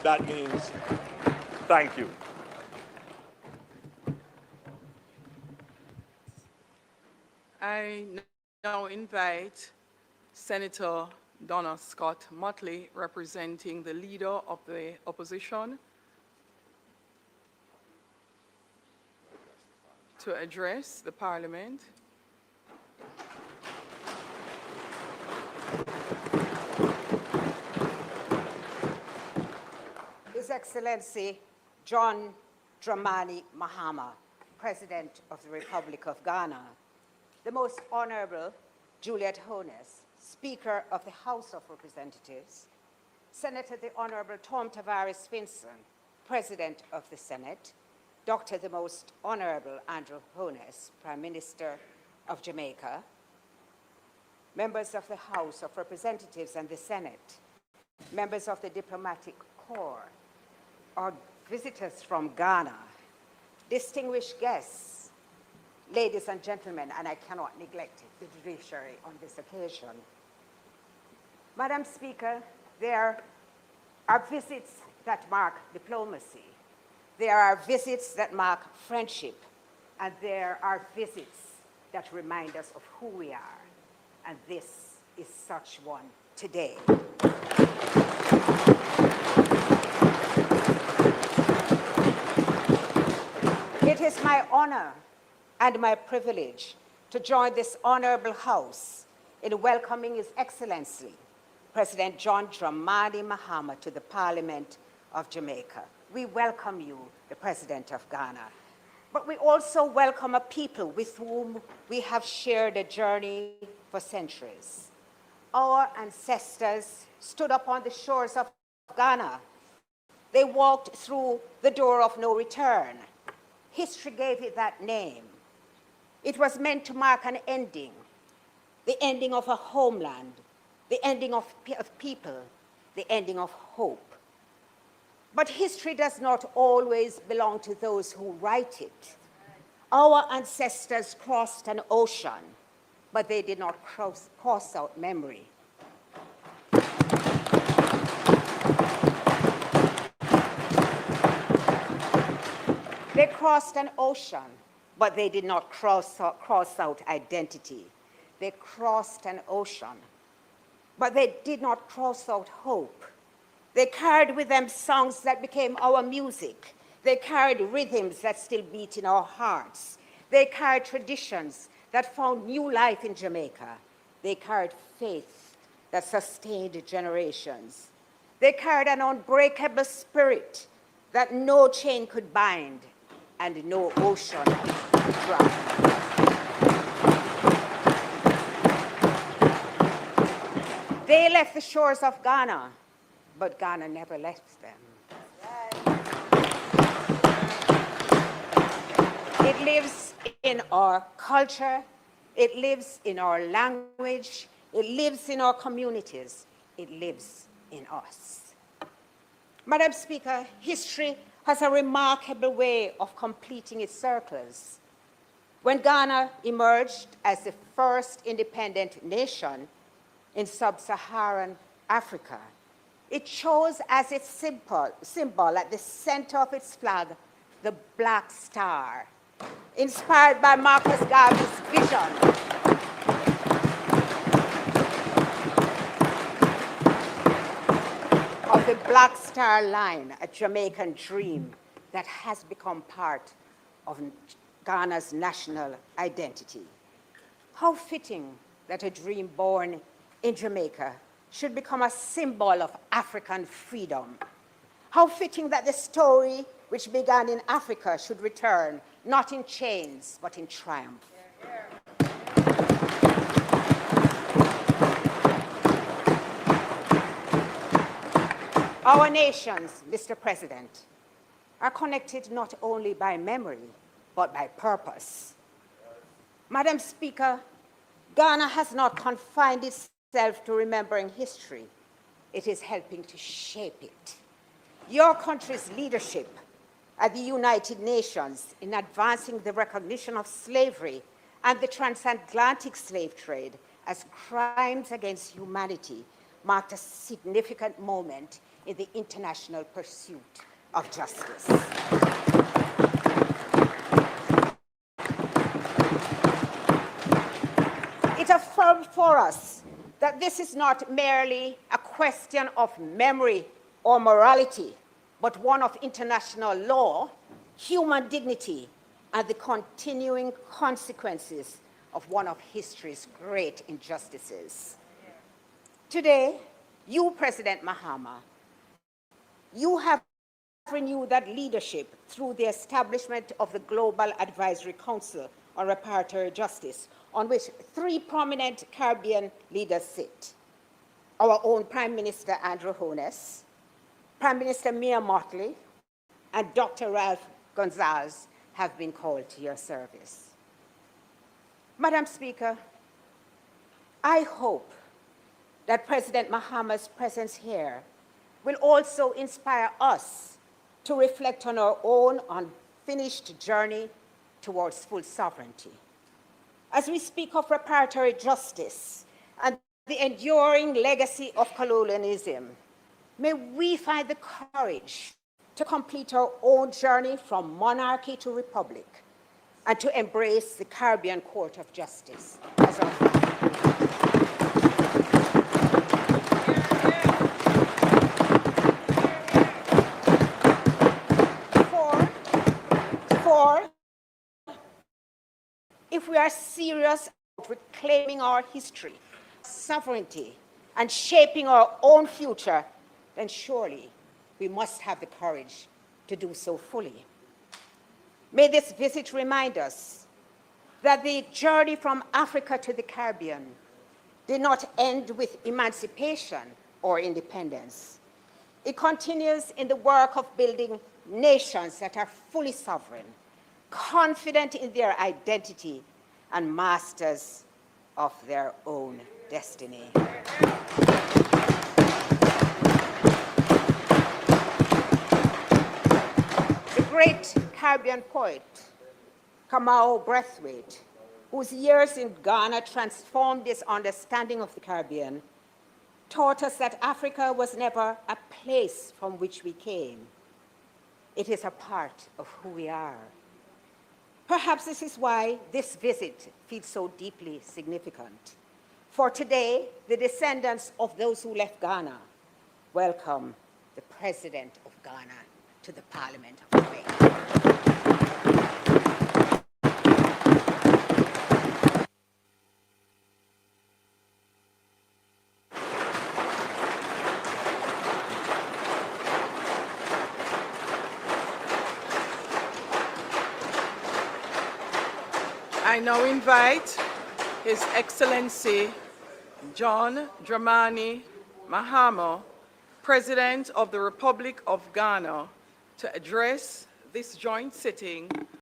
that means thank you. I now invite Senator Donna Scott Motley, representing the Leader of the Opposition, to address the Parliament. His Excellency John Dramani Mahama, President of the Republic of Ghana, the Most Honorable Juliet Honus, Speaker of the House of Representatives, Senator the Honorable Tom Tavares Finson, President of the Senate, Dr. the Most Honorable Andrew Honus, Prime Minister of Jamaica, members of the House of Representatives and the Senate, members of the Diplomatic Corps, our visitors from Ghana, distinguished guests, ladies and gentlemen, and I cannot neglect the judiciary on this occasion. Madam Speaker, there are visits that mark diplomacy. There are visits that mark friendship, and there are visits that remind us of who we are. And this is such one today. It is my honor and my privilege to join this honorable House in welcoming His Excellency, President John Dramani Mahama, to the Parliament of Jamaica. We welcome you, the President of Ghana, but we also welcome a people with whom we have shared a journey for centuries. Our ancestors stood upon the shores of Ghana. They walked through the door of no return. History gave it that name. It was meant to mark an ending, the ending of a homeland, the ending of people, the ending of hope. But history does not always belong to those who write it. Our ancestors crossed an ocean, but they did not cross out memory. They crossed an ocean, but they did not cross out identity. They crossed an ocean, but they did not cross out hope. They carried with them songs that became our music. They carried rhythms that still beat in our hearts. They carried traditions that found new life in Jamaica. They carried faith that sustained generations. They carried an unbreakable spirit that no chain could bind and no ocean could drown. They left the shores of Ghana, but Ghana never left them. It lives in our culture, it lives in our language, it lives in our communities, it lives in us. Madam Speaker, history has a remarkable way of completing its circles. When Ghana emerged as the first independent nation in sub-Saharan Africa, it chose as its symbol at the center of its flag the black star, inspired by Marcus Garvey's vision of the Black Star Line, a Jamaican dream that has become part of Ghana's national identity. How fitting that a dream born in Jamaica should become a symbol of African freedom. How fitting that the story which began in Africa should return, not in chains, but in triumph. Our nations, Mr. President, are connected not only by memory, but by purpose. Madam Speaker, Ghana has not confined itself to remembering history. It is helping to shape it. Your country's leadership at the United Nations in advancing the recognition of slavery and the transatlantic slave trade as crimes against humanity marked a significant moment in the international pursuit of justice. It affirmed for us that this is not merely a question of memory or morality, but one of international law, human dignity, and the continuing consequences of one of history's great injustices. Today, you, President Mahama, you have renewed that leadership through the establishment of the Global Advisory Council on Reparatory Justice, on which 3 prominent Caribbean leaders sit. Our own Prime Minister Andrew Holness, Prime Minister Mia Mottley, and Dr. Ralph Gonsalves have been called to your service. Madam Speaker, I hope that President Mahama's presence here will also inspire us to reflect on our own unfinished journey towards full sovereignty. As we speak of reparatory justice and the enduring legacy of colonialism, may we find the courage to complete our own journey from monarchy to republic and to embrace the Caribbean Court of Justice as our if we are serious about reclaiming our history, sovereignty, and shaping our own future, then surely we must have the courage to do so fully. May this visit remind us that the journey from Africa to the Caribbean did not end with emancipation or independence. It continues in the work of building nations that are fully sovereign, confident in their identity, and masters of their own destiny. The great Caribbean poet, Kamau Brathwaite, whose years in Ghana transformed his understanding of the Caribbean, taught us that Africa was never a place from which we came. It is a part of who we are. Perhaps this is why this visit feels so deeply significant. For today, the descendants of those who left Ghana welcome the President of Ghana to the Parliament of Jamaica. I now invite His Excellency John Dramani Mahama, President of the Republic of Ghana, to address this joint sitting